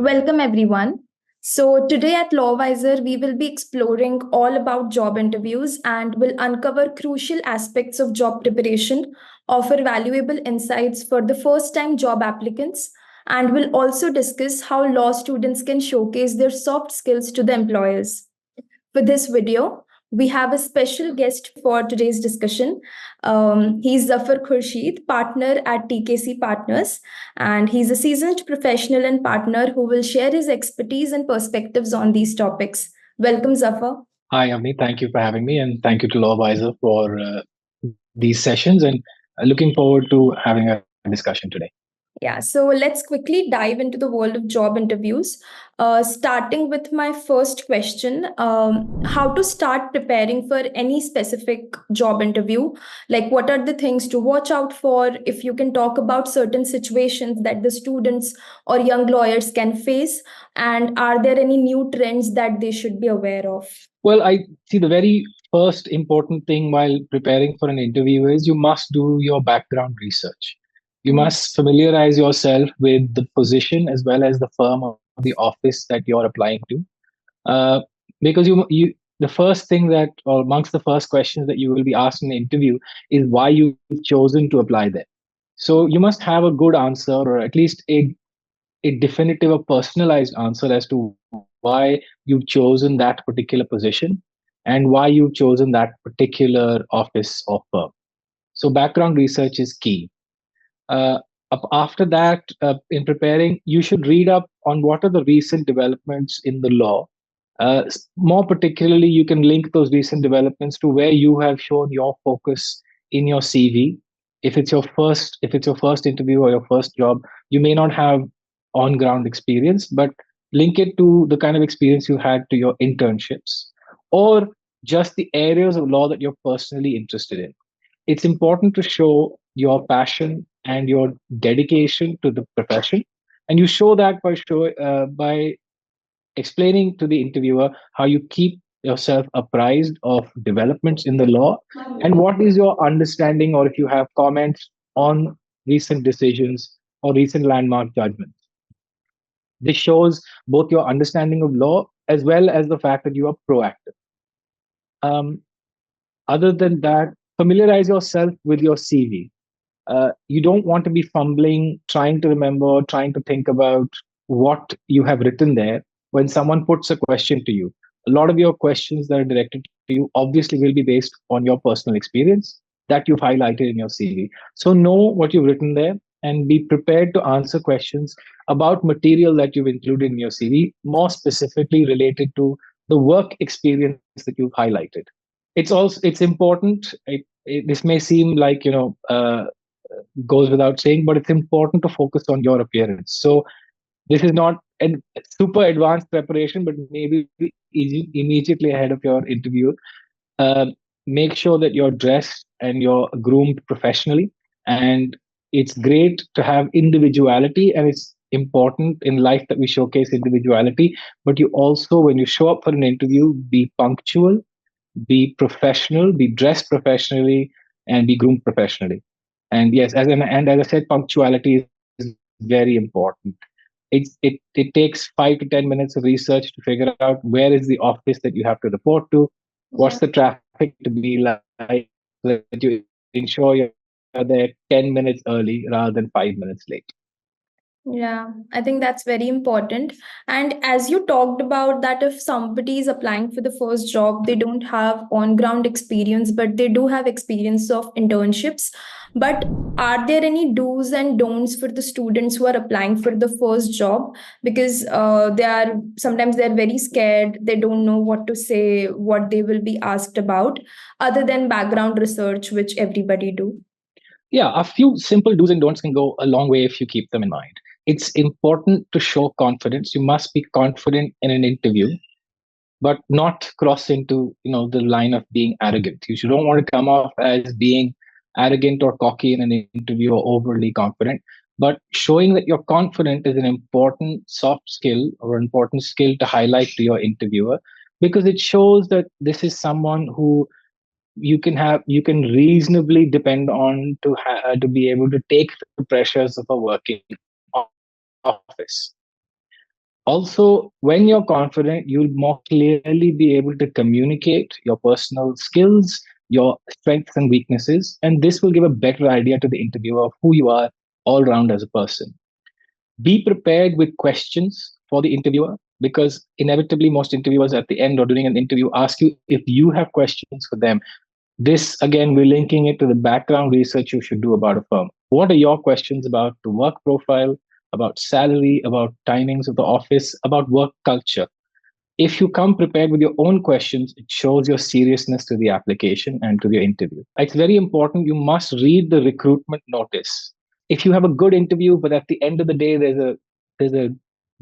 Welcome everyone. So today at LawWiser, we will be exploring all about job interviews and will uncover crucial aspects of job preparation, offer valuable insights for the first-time job applicants, and will also discuss how law students can showcase their soft skills to the employers. For this video, we have a special guest for today's discussion. He's Zafar Khurshid, partner at TKC Partners, and he's a seasoned professional and partner who will share his expertise and perspectives on these topics. Welcome, Zafar. Hi, Ami. Thank you for having me, and thank you to LawWiser for these sessions. And looking forward to having a discussion today. Yeah, so let's quickly dive into the world of job interviews. Starting with my first question, how to start preparing for any specific job interview? Like, what are the things to watch out for? If you can talk about certain situations that the students or young lawyers can face, and are there any new trends that they should be aware of? Well, I see the very first important thing while preparing for an interview is you must do your background research. You must familiarize yourself with the position as well as the firm or the office that you're applying to. Uh, because the first thing that, or amongst the first questions that you will be asked in the interview is why you've chosen to apply there. So you must have a good answer, or at least a definitive or personalized answer as to why you've chosen that particular position and why you've chosen that particular office or firm. So background research is key. After that, in preparing, you should read up on what are the recent developments in the law. More particularly, you can link those recent developments to where you have shown your focus in your CV. If it's your first interview or your first job, you may not have on ground experience, but link it to the kind of experience you had to your internships or just the areas of law that you're personally interested in. It's important to show your passion and your dedication to the profession, and you show that by explaining to the interviewer how you keep yourself apprised of developments in the law and what is your understanding, or if you have comments on recent decisions or recent landmark judgments. This shows both your understanding of law as well as the fact that you are proactive. um, Other than that, familiarize yourself with your CV. You don't want to be fumbling, trying to remember, trying to think about what you have written there when someone puts a question to you. A lot of your questions that are directed to you obviously will be based on your personal experience that you've highlighted in your CV. So know what you've written there and be prepared to answer questions about material that you've included in your CV, more specifically related to the work experience that you've highlighted. It's important. This may seem like goes without saying, but it's important to focus on your appearance. So this is not a super advanced preparation, but maybe immediately ahead of your interview, uh, make sure that you're dressed and you're groomed professionally. And it's great to have individuality, and it's important in life that we showcase individuality. But you also, when you show up for an interview, be punctual, be professional, be dressed professionally, and be groomed professionally. And yes, and as I said, punctuality is very important. It takes 5 to 10 minutes of research to figure out where is the office that you have to report to, what's the traffic to be like, so that you ensure you're there 10 minutes early rather than 5 minutes late. Yeah, I think that's very important. And as you talked about that, if somebody is applying for the first job, they don't have on-ground experience, but they do have experience of internships. But are there any do's and don'ts for the students who are applying for the first job? Because they're very scared. They don't know what to say, what they will be asked about, other than background research, which everybody do. Yeah, a few simple do's and don'ts can go a long way if you keep them in mind. It's important to show confidence. You must be confident in an interview, but not cross into the line of being arrogant. You don't want to come off as being arrogant or cocky in an interview or overly confident. But showing that you're confident is an important soft skill or important skill to highlight to your interviewer, because it shows that this is someone who you can reasonably depend on to be able to take the pressures of a working office. Also, when you're confident, you'll more clearly be able to communicate your personal skills, your strengths and weaknesses, and this will give a better idea to the interviewer of who you are all around as a person. Be prepared with questions for the interviewer, because inevitably most interviewers at the end or during an interview ask you if you have questions for them. This again, we're linking it to the background research you should do about a firm. What are your questions about the work profile, about salary, about timings of the office, about work culture? If you come prepared with your own questions, it shows your seriousness to the application and to the interview. It's very important. You must read the recruitment notice. If you have a good interview, but at the end of the day, there's a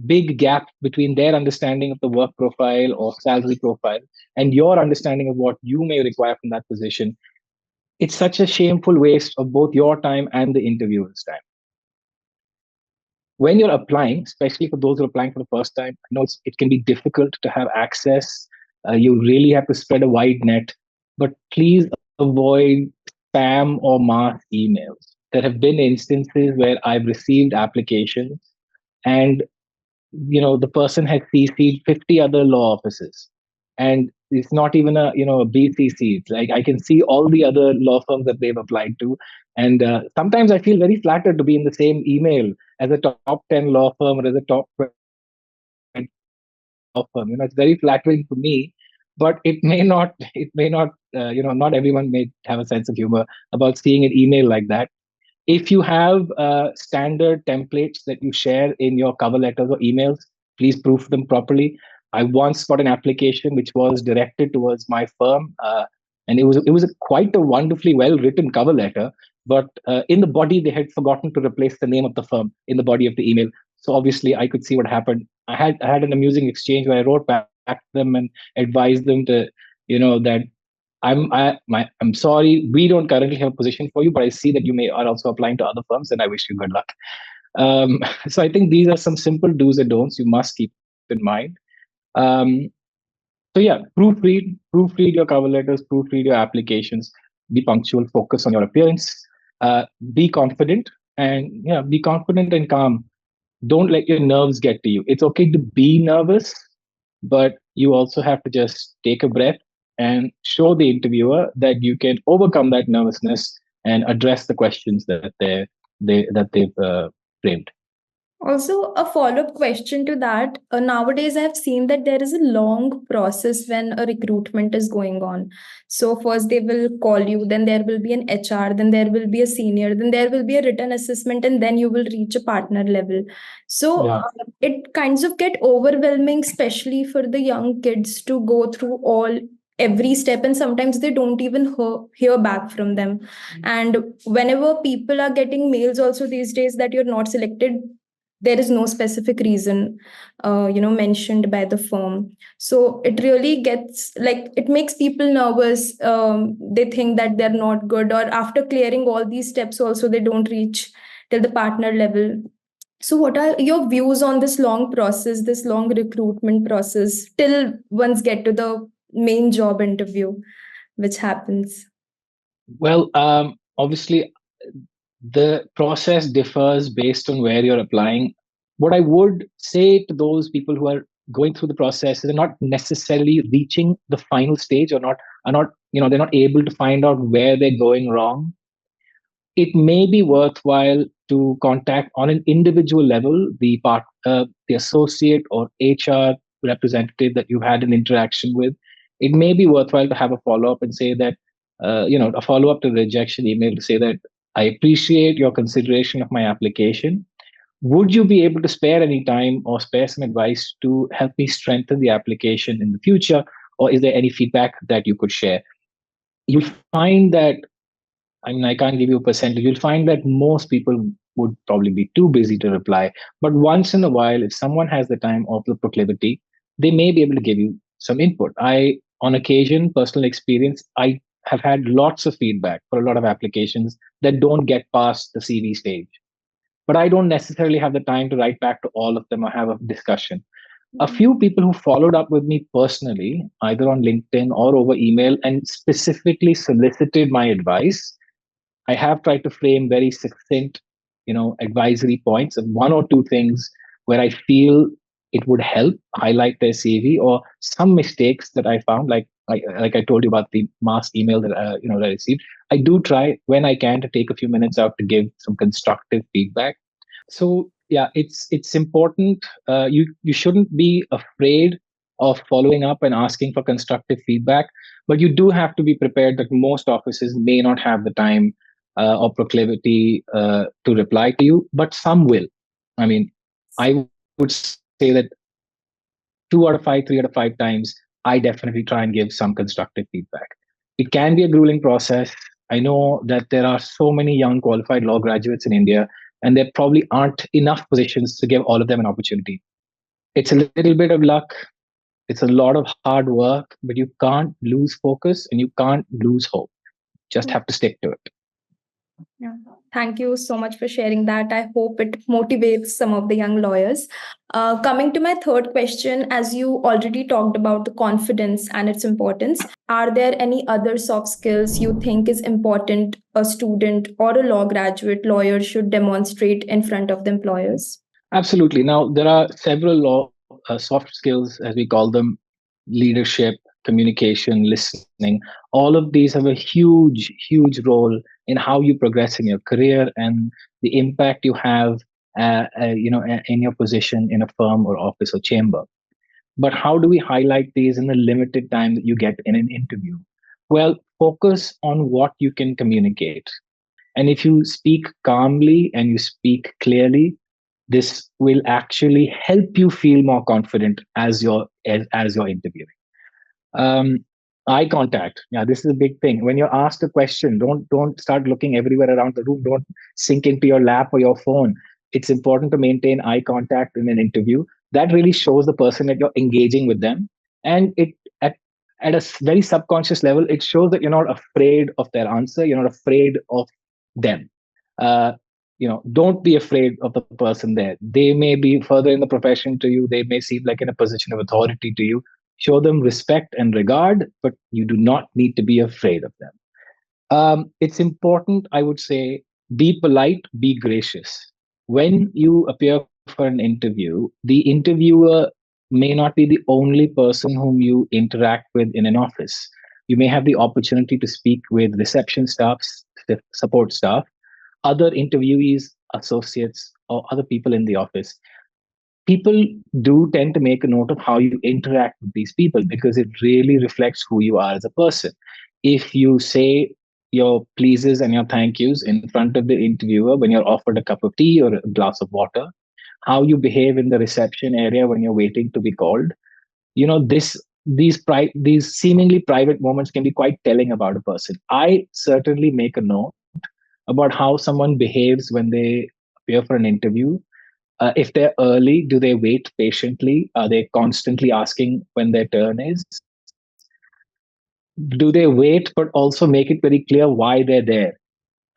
big gap between their understanding of the work profile or salary profile and your understanding of what you may require from that position, it's such a shameful waste of both your time and the interviewer's time. When you're applying, especially for those who are applying for the first time, I know it can be difficult to have access. You really have to spread a wide net, but please avoid spam or mass emails. There have been instances where I've received applications and the person has CC'd 50 other law offices, and it's not even a BCC. It's like I can see all the other law firms that they've applied to, and sometimes I feel very flattered to be in the same email as a top 10 law firm or as a top 20 law firm. It's very flattering for me, but not everyone may have a sense of humor about seeing an email like that. If you have standard templates that you share in your cover letters or emails, please proof them properly. I once got an application which was directed towards my firm, and it was quite a wonderfully well written cover letter. But in the body, they had forgotten to replace the name of the firm in the body of the email. So obviously, I could see what happened. I had an amusing exchange where I wrote back to them and advised them to, that I'm sorry, we don't currently have a position for you, but I see that you may are also applying to other firms, and I wish you good luck. So I think these are some simple do's and don'ts you must keep in mind. Um, so yeah, proofread your cover letters, proofread your applications, be punctual, focus on your appearance, be confident, and yeah, be confident and calm. Don't let your nerves get to you. It's okay to be nervous, but you also have to just take a breath and show the interviewer that you can overcome that nervousness and address the questions that they've framed. Also, a follow up question to that. Nowadays, I have seen that there is a long process when a recruitment is going on. So, first they will call you, then there will be an HR, then there will be a senior, then there will be a written assessment, and then you will reach a partner level. So, Yeah. it kinds of get overwhelming, especially for the young kids to go through all every step, and sometimes they don't even hear back from them. And whenever people are getting mails also these days that you're not selected, there is no specific reason mentioned by the firm. So it really gets like it makes people nervous. They think that they're not good, or after clearing all these steps also they don't reach till the partner level. So what are your views on this long process, this long recruitment process till ones get to the main job interview which happens? Well, obviously, the process differs based on where you're applying. What I would say to those people who are going through the process is they're not necessarily reaching the final stage, or not are not they're not able to find out where they're going wrong. It may be worthwhile to contact on an individual level the associate or HR representative that you had an interaction with. It may be worthwhile to have a follow up and say that a follow up to the rejection email to say that I appreciate your consideration of my application. Would you be able to spare any time or spare some advice to help me strengthen the application in the future? Or is there any feedback that you could share? You'll find that, I mean, I can't give you a percentage. You'll find that most people would probably be too busy to reply. But once in a while, if someone has the time or the proclivity, they may be able to give you some input. On occasion, personal experience, I have had lots of feedback for a lot of applications that don't get past the CV stage. But I don't necessarily have the time to write back to all of them or have a discussion. A few people who followed up with me personally, either on LinkedIn or over email, and specifically solicited my advice, I have tried to frame very succinct, advisory points and one or two things where I feel it would help highlight their CV or some mistakes that I found, like I told you about the mass email that that I received. I do try when I can to take a few minutes out to give some constructive feedback. So yeah, it's important. You shouldn't be afraid of following up and asking for constructive feedback, but you do have to be prepared that most offices may not have the time or proclivity to reply to you, but some will. I mean, I would say that 2 out of 5, 3 out of 5 times, I definitely try and give some constructive feedback. It can be a grueling process. I know that there are so many young qualified law graduates in India, and there probably aren't enough positions to give all of them an opportunity. It's a little bit of luck, it's a lot of hard work, but you can't lose focus and you can't lose hope. Just have to stick to it. Yeah. Thank you so much for sharing that. I hope it motivates some of the young lawyers. Coming to my third question, as you already talked about the confidence and its importance, are there any other soft skills you think is important a student or a law graduate lawyer should demonstrate in front of the employers? Absolutely. Now, there are several soft skills, as we call them: leadership, communication, listening. All of these have a huge, huge role in how you progress in your career and the impact you have, in your position in a firm or office or chamber. But how do we highlight these in the limited time that you get in an interview? Well, focus on what you can communicate. And if you speak calmly and you speak clearly, this will actually help you feel more confident as you're interviewing. um, Eye contact. Yeah, this is a big thing. When you're asked a question, don't start looking everywhere around the room. Don't sink into your lap or your phone. It's important to maintain eye contact in an interview. That really shows the person that you're engaging with them, and it at very subconscious level, it shows that you're not afraid of their answer. You're not afraid of them. Uh, don't be afraid of the person there. They may be further in the profession to you. They may seem like in a position of authority to you. Show them respect and regard, but you do not need to be afraid of them. It's important, I would say, be polite, be gracious. When you appear for an interview, the interviewer may not be the only person whom you interact with in an office. You may have the opportunity to speak with reception staffs, support staff, other interviewees, associates, or other people in the office. People do tend to make a note of how you interact with these people because it really reflects who you are as a person. If you say your pleases and your thank yous in front of the interviewer when you're offered a cup of tea or a glass of water, how you behave in the reception area when you're waiting to be called, these seemingly private moments can be quite telling about a person. I certainly make a note about how someone behaves when they appear for an interview. If they're early, do they wait patiently? Are they constantly asking when their turn is? Do they wait, but also make it very clear why they're there?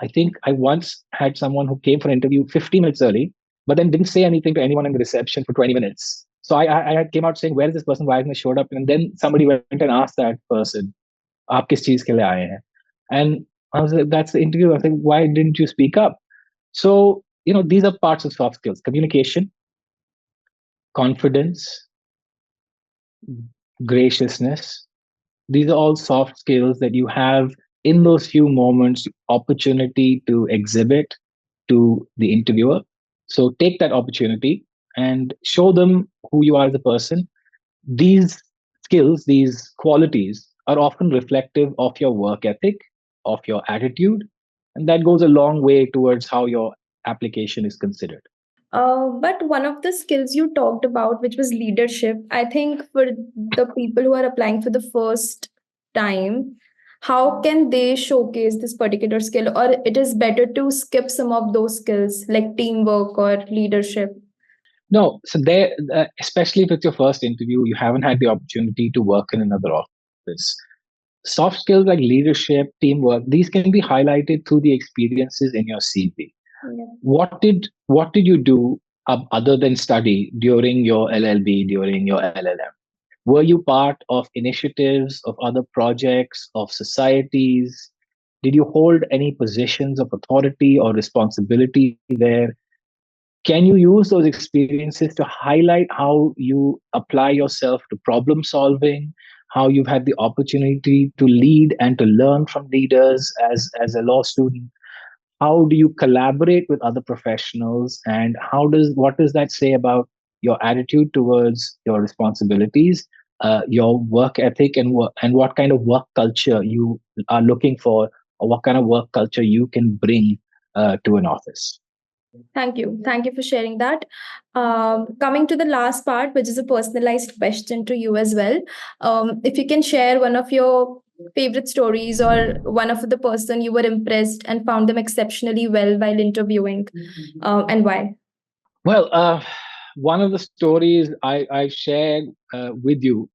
I think I once had someone who came for an interview 15 minutes early, but then didn't say anything to anyone in the reception for 20 minutes. So I came out saying, where is this person? Why hasn't he showed up? And then somebody went and asked that person, "Aap kis cheez ke liye aaye hain?" And I was like, that's the interview. I was like, why didn't you speak up? So, these are parts of soft skills: communication, confidence, graciousness. These are all soft skills that you have in those few moments, opportunity to exhibit to the interviewer. So take that opportunity and show them who you are as a person. These skills, these qualities are often reflective of your work ethic, of your attitude, and that goes a long way towards how your application is considered. But one of the skills you talked about, which was leadership, I think for the people who are applying for the first time, how can they showcase this particular skill? Or it is better to skip some of those skills like teamwork or leadership? No, so there, especially if it's your first interview, you haven't had the opportunity to work in another office. Soft skills like leadership, teamwork, these can be highlighted through the experiences in your CV. Yeah. What did you do other than study during your LLB, during your LLM? Were you part of initiatives, of other projects, of societies? Did you hold any positions of authority or responsibility there? Can you use those experiences to highlight how you apply yourself to problem solving, how you've had the opportunity to lead and to learn from leaders as a law student? How do you collaborate with other professionals, and what does that say about your attitude towards your responsibilities, your work ethic, and what kind of work culture you are looking for, or what kind of work culture you can bring to an office? Thank you. Thank you for sharing that. Coming to the last part, which is a personalized question to you as well. If you can share one of your favorite stories or one of the person you were impressed and found them exceptionally well while interviewing, and why? Well, one of the stories I shared with you,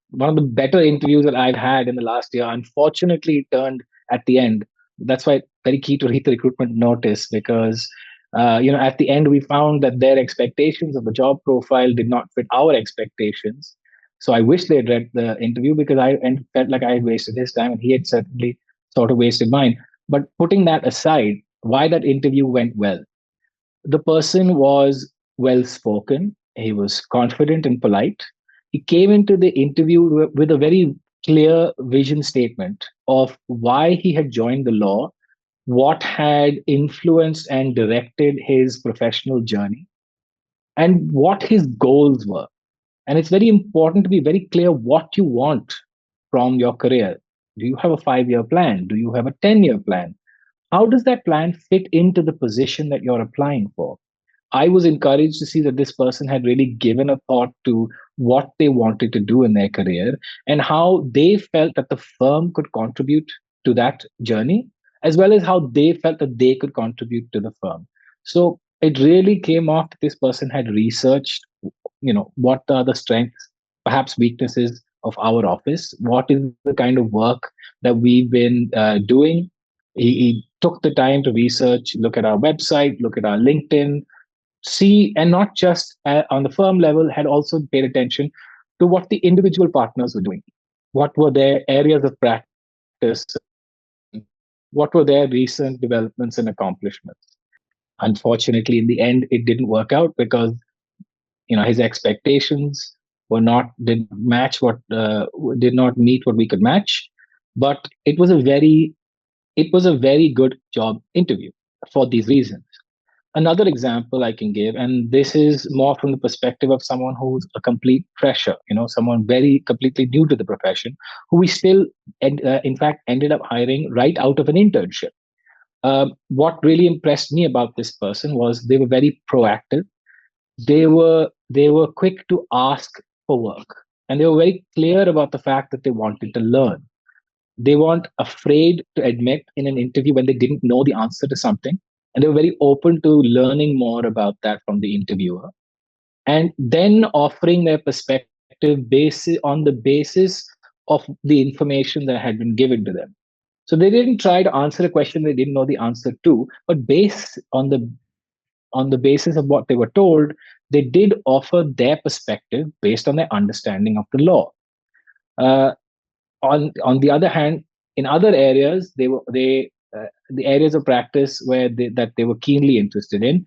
one of the better interviews that I've had in the last year. Unfortunately, it turned at the end. That's why it's very key to read the recruitment notice, because at the end we found that their expectations of the job profile did not fit our expectations. So I wish they had read the interview, because felt like I had wasted his time and he had certainly sort of wasted mine. But putting that aside, why that interview went well, the person was well spoken, he was confident and polite. He came into the interview with a very clear vision statement of why he had joined the law, what had influenced and directed his professional journey, and what his goals were. And it's very important to be very clear what you want from your career. Do you have a 5 year plan? Do you have a 10-year plan? How does that plan fit into the position that you're applying for? I was encouraged to see that this person had really given a thought to what they wanted to do in their career and how they felt that the firm could contribute to that journey, as well as how they felt that they could contribute to the firm. So it really came off that this person had researched, what are the strengths, perhaps weaknesses of our office, what is the kind of work that we've been doing. He took the time to research, look at our website, look at our LinkedIn, see, and not just on the firm level, had also paid attention to what the individual partners were doing. What were their areas of practice, what were their recent developments and accomplishments. Unfortunately, in the end, it didn't work out because his expectations were not did match what did not meet what we could match. But it was a very good job interview for these reasons. Another example I can give, and this is more from the perspective of someone who's a complete fresher, someone very completely new to the profession, who we still, in fact, ended up hiring right out of an internship. What really impressed me about this person was they were very proactive. They were quick to ask for work, and they were very clear about the fact that they wanted to learn. They weren't afraid to admit in an interview when they didn't know the answer to something. And they were very open to learning more about that from the interviewer. And then offering their perspective on the basis of the information that had been given to them. So they didn't try to answer a question they didn't know the answer to, but based on the basis of what they were told, they did offer their perspective based on their understanding of the law. Uh, on the other hand, in other areas, the areas of practice that they were keenly interested in,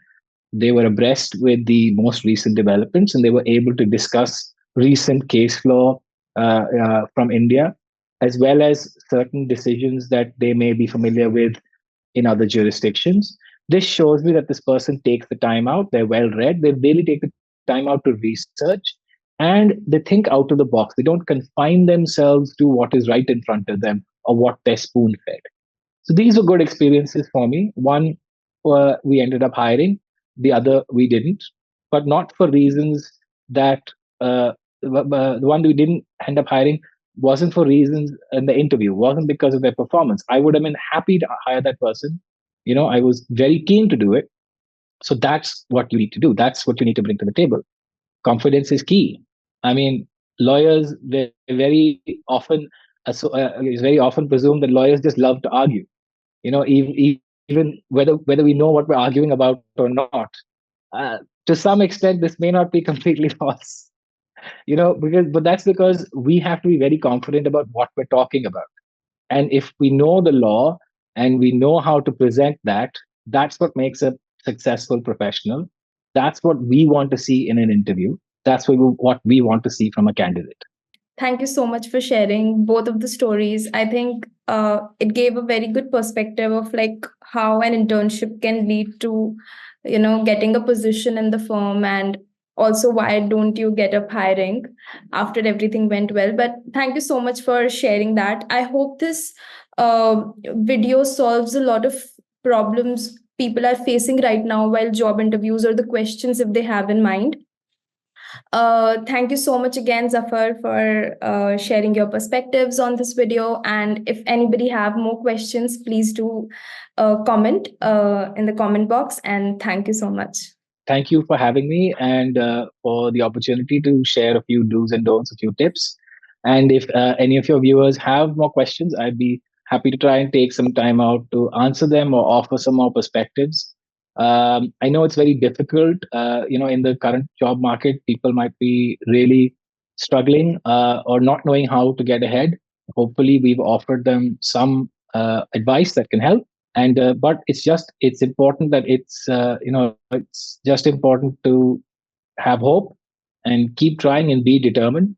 they were abreast with the most recent developments, and they were able to discuss recent case law from India, as well as certain decisions that they may be familiar with in other jurisdictions. This shows me that this person takes the time out, they're well read, they really take the time out to research, and they think out of the box. They don't confine themselves to what is right in front of them or what they're spoon fed. So these were good experiences for me. One, we ended up hiring, the other we didn't, but not for reasons that the one we didn't end up hiring wasn't for reasons in the interview, wasn't because of their performance. I would have been happy to hire that person. I was very keen to do it. So that's what you need to do. That's what you need to bring to the table. Confidence is key. I mean, lawyers, they very often, it's very often presumed that lawyers just love to argue. Even whether we know what we're arguing about or not. To some extent, this may not be completely false. But that's because we have to be very confident about what we're talking about. And if we know the law and we know how to present that, that's what makes a successful professional. That's what we want to see in an interview. That's what we want to see from a candidate. Thank you so much for sharing both of the stories. I think it gave a very good perspective of like how an internship can lead to, getting a position in the firm, and also why don't you get up hiring after everything went well. But thank you so much for sharing that. I hope this video solves a lot of problems people are facing right now while job interviews, or the questions if they have in mind. Thank you so much again, Zafar, for sharing your perspectives on this video. And if anybody have more questions, please do comment in the comment box. And thank you so much. Thank you for having me and for the opportunity to share a few do's and don'ts, a few tips. And if any of your viewers have more questions, I'd be happy to try and take some time out to answer them or offer some more perspectives. I know it's very difficult. In the current job market, people might be really struggling or not knowing how to get ahead. Hopefully, we've offered them some advice that can help. And but it's important that it's just important to have hope and keep trying and be determined,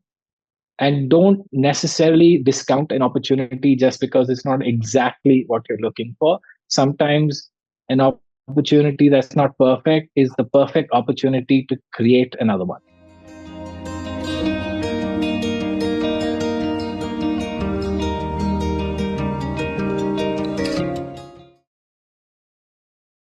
and don't necessarily discount an opportunity just because it's not exactly what you're looking for. Sometimes an opportunity that's not perfect is the perfect opportunity to create another one.